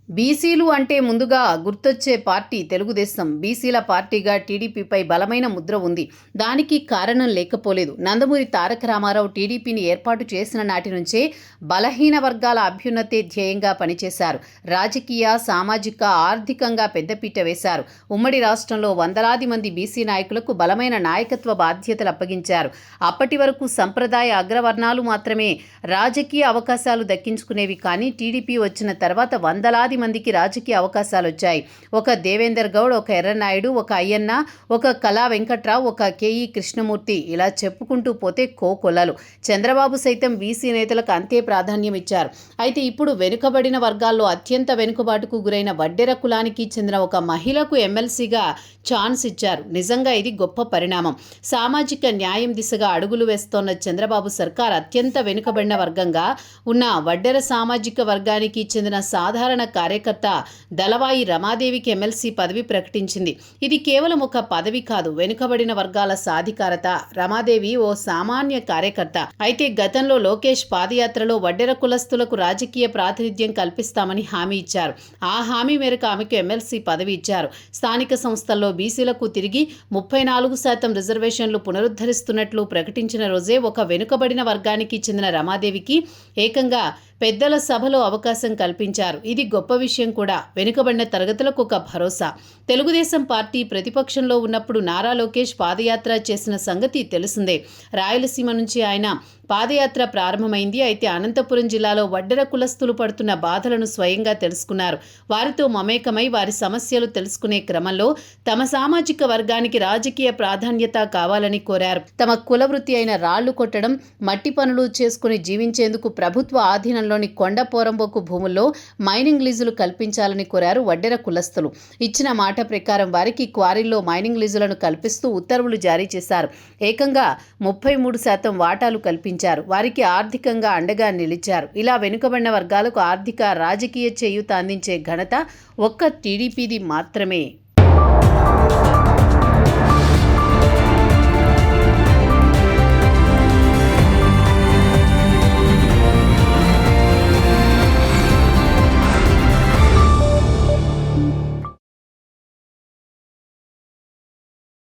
బీసీలు అంటే ముందుగా గుర్తొచ్చే పార్టీ తెలుగుదేశం. బీసీల పార్టీగా టీడీపీపై బలమైన ముద్ర ఉంది. దానికి కారణం లేకపోలేదు. నందమూరి తారక రామారావు టీడీపీని ఏర్పాటు చేసిన నాటి నుంచే బలహీన వర్గాల అభ్యున్నతే ధ్యేయంగా పనిచేశారు. రాజకీయ, సామాజిక, ఆర్థికంగా పెద్దపీట వేశారు. ఉమ్మడి రాష్ట్రంలో వందలాది మంది బీసీ నాయకులకు బలమైన నాయకత్వ బాధ్యతలు అప్పగించారు. అప్పటి వరకు సంప్రదాయ అగ్రవర్ణాలు మాత్రమే రాజకీయ అవకాశాలు దక్కించుకునేవి. కానీ టీడీపీ వచ్చిన తర్వాత వందలాది మందికి రాజకీయ అవకాశాలు వచ్చాయి. ఒక దేవేందర్ గౌడ్, ఒక ఎర్రనాయుడు, ఒక అయ్యన్న, ఒక కళా వెంకట్రావు, ఒక కేఈ కృష్ణమూర్తి, ఇలా చెప్పుకుంటూ పోతే కోకొల్లలు. చంద్రబాబు సైతం బీసీ నేతలకు అంతే ప్రాధాన్యం ఇచ్చారు. అయితే ఇప్పుడు వెనుకబడిన వర్గాల్లో అత్యంత వెనుకబాటుకు గురైన వడ్డెర కులానికి చెందిన ఒక మహిళకు ఎమ్మెల్సీగా ఛాన్స్ ఇచ్చారు. నిజంగా ఇది గొప్ప పరిణామం. సామాజిక న్యాయం దిశగా అడుగులు వేస్తోన్న చంద్రబాబు సర్కార్ అత్యంత వెనుకబడిన వర్గంగా ఉన్న వడ్డెర సామాజిక వర్గానికి చెందిన సాధారణ కార్యకర్త దళవాయి రమాదేవికి ఎమ్మెల్సీ పదవి ప్రకటించింది. ఇది కేవలం ఒక పదవి కాదు, వెనుకబడిన వర్గాల సాధికారత. రమాదేవి ఓ సామాన్య కార్యకర్త. అయితే గతంలో లోకేష్ పాదయాత్రలో వడ్డెర కులస్తులకు రాజకీయ ప్రాతినిధ్యం కల్పిస్తామని హామీ ఇచ్చారు. ఆ హామీ మేరకు ఆమెకు ఎమ్మెల్సీ పదవి ఇచ్చారు. స్థానిక సంస్థల్లో బీసీలకు తిరిగి 34% రిజర్వేషన్లు పునరుద్ధరిస్తున్నట్లు ప్రకటించిన రోజే ఒక వెనుకబడిన వర్గానికి చెందిన రమాదేవికి ఏకంగా పెద్దల సభలో అవకాశం కల్పించారు. ఇది గొప్ప విషయం కూడా. వెనుకబడిన తరగతులకు ఒక భరోసా. తెలుగుదేశం పార్టీ ప్రతిపక్షంలో ఉన్నప్పుడు నారా లోకేష్ పాదయాత్ర చేసిన సంగతి తెలిసిందే. రాయలసీమ నుంచి ఆయన పాదయాత్ర ప్రారంభమైంది. అయితే అనంతపురం జిల్లాలో వడ్డెర కులస్తులు పడుతున్న బాధలను స్వయంగా తెలుసుకున్నారు. వారితో మమేకమై వారి సమస్యలు తెలుసుకునే క్రమంలో తమ సామాజిక వర్గానికి రాజకీయ ప్రాధాన్యత కావాలని కోరారు. తమ కుల వృత్తి అయిన రాళ్లు కొట్టడం, మట్టి పనులు చేసుకుని జీవించేందుకు ప్రభుత్వ ఆధీనంలోని కొండ పోరంబోకు భూముల్లో మైనింగ్ లీజులు కల్పించాలని కోరారు వడ్డెర కులస్తులు. ఇచ్చిన మాట ప్రకారం వారికి క్వారీల్లో మైనింగ్ లీజులను కల్పిస్తూ ఉత్తర్వులు జారీ చేశారు. ఏకంగా 33% వాటాలు కల్పించారు. వారికి ఆర్థికంగా అండగా నిలిచారు. ఇలా వెనుకబడిన వర్గాలకు ఆర్థిక, రాజకీయ చేయూత అందించే ఘనత ఒక్క టీడీపీది మాత్రమే.